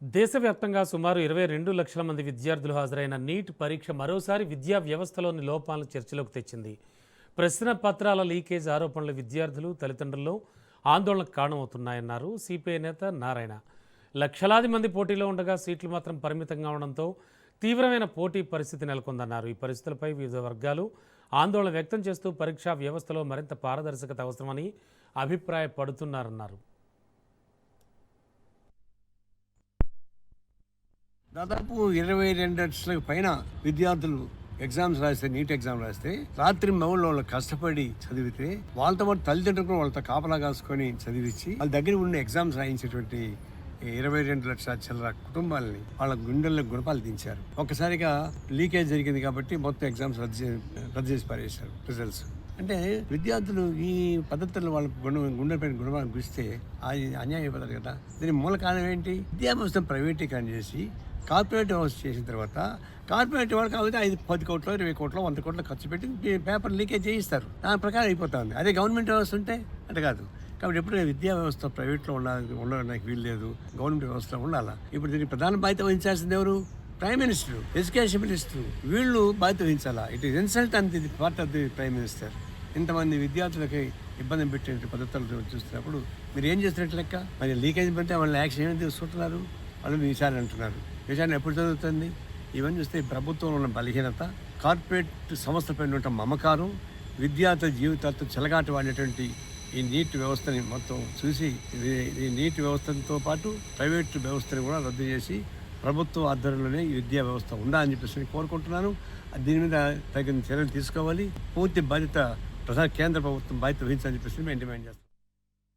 దేశవ్యాప్తంగా సుమారు 22 లక్షల మంది విద్యార్థులు హాజరైన నీట్ పరీక్ష మరోసారి విద్యా వ్యవస్థలోని లోపాలను చర్చలోకి తెచ్చింది. ప్రశ్న పత్రాల లీకేజ్ ఆరోపణలు విద్యార్థులు, తల్లిదండ్రుల్లో ఆందోళనకు కారణమవుతున్నాయన్నారు సిపిఐ నేత నారాయణ. లక్షలాది మంది పోటీలో ఉండగా సీట్లు మాత్రం పరిమితంగా ఉండడంతో తీవ్రమైన పోటీ పరిస్థితి నెలకొందన్నారు. ఈ పరిస్థితులపై వివిధ వర్గాలు ఆందోళన వ్యక్తం చేస్తూ పరీక్షా వ్యవస్థలో మరింత పారదర్శకత అవసరమని అభిప్రాయపడుతున్నారన్నారు. దాదాపు 22 లక్షలకు పైన విద్యార్థులు ఎగ్జామ్స్ రాస్తే, నీట్ ఎగ్జామ్ రాస్తే రాత్రి మౌళ్ళు వాళ్ళు కష్టపడి చదివితే వాళ్ళతో పాటు తల్లిదండ్రులు వాళ్ళతో కాపలా కాసుకొని చదివించి వాళ్ళ దగ్గర ఉండే ఎగ్జామ్స్ రాయించేటువంటి 22 లక్షల చిల్లర కుటుంబాలని వాళ్ళ గుండెల్లో గుణపాలు దించారు. ఒక్కసారిగా లీకేజ్ జరిగింది కాబట్టి మొత్తం ఎగ్జామ్స్ రద్దు చేసి పారేశారు రిజల్ట్స్. అంటే విద్యార్థులు ఈ పద్ధతుల్లో వాళ్ళకు గుండెపైన గుణపాలు గురిస్తే అది అన్యాయం అయిపోతారు కదా. దీని మూల కారణం ఏంటి? విద్యా వ్యవస్థను ప్రైవేటీకరణ చేసి కార్పొరేట్ వ్యవస్థ చేసిన తర్వాత కార్పొరేట్ వాళ్ళు కాబట్టి 10 కోట్లు, 20 కోట్లు, 100 కోట్లు ఖర్చు పెట్టి పేపర్ లీకేజ్ చేయిస్తారు. దాని ప్రకారం అయిపోతుంది. అదే గవర్నమెంట్ వ్యవస్థ ఉంటే అంటే కాదు. కాబట్టి ఎప్పుడు విద్యా వ్యవస్థ ప్రైవేట్లో ఉండడానికి వీలు లేదు, గవర్నమెంట్ వ్యవస్థలో ఉండాలా. ఇప్పుడు దీనికి ప్రధాన బాధ్యత వహించాల్సింది ఎవరు? Prime minister, education minister. వీళ్ళు బాధ్యత వహించాలా. It is insult and the part of the prime minister. ఇంతమంది విద్యార్థులకి ఇబ్బంది పెట్టే పద్ధతులు చూస్తున్నప్పుడు మీరు ఏం చేస్తున్నట్టు లెక్క? మరి లీకేజ్ పెడితే వాళ్ళ యాక్షన్ ఏమైనా తీసుకుంటున్నారు? వాళ్ళు విచారణ అంటున్నారు. విచారణ ఎప్పుడు జరుగుతుంది? ఇవన్నీ చూస్తే ప్రభుత్వంలో ఉన్న బలహీనత, కార్పొరేట్ సంస్థపైన ఉన్న మమకారం, విద్యార్థుల జీవితాలతో చెలగాట వాడేటువంటి ఈ నీట్ వ్యవస్థని మొత్తం చూసి ఈ నీట్ వ్యవస్థతో పాటు ప్రైవేట్ వ్యవస్థని కూడా రద్దు చేసి ప్రభుత్వ ఆధ్వర్యంలోనే ఈ విద్యా వ్యవస్థ ఉండాలని చెప్పేసి కోరుకుంటున్నాను. దీని మీద తగిన చర్యలు తీసుకోవాలి. పూర్తి బాధ్యత కేంద్ర ప్రభుత్వం బాధ్యత వహించాలని చెప్పేసి మేము డిమాండ్ చేస్తాం.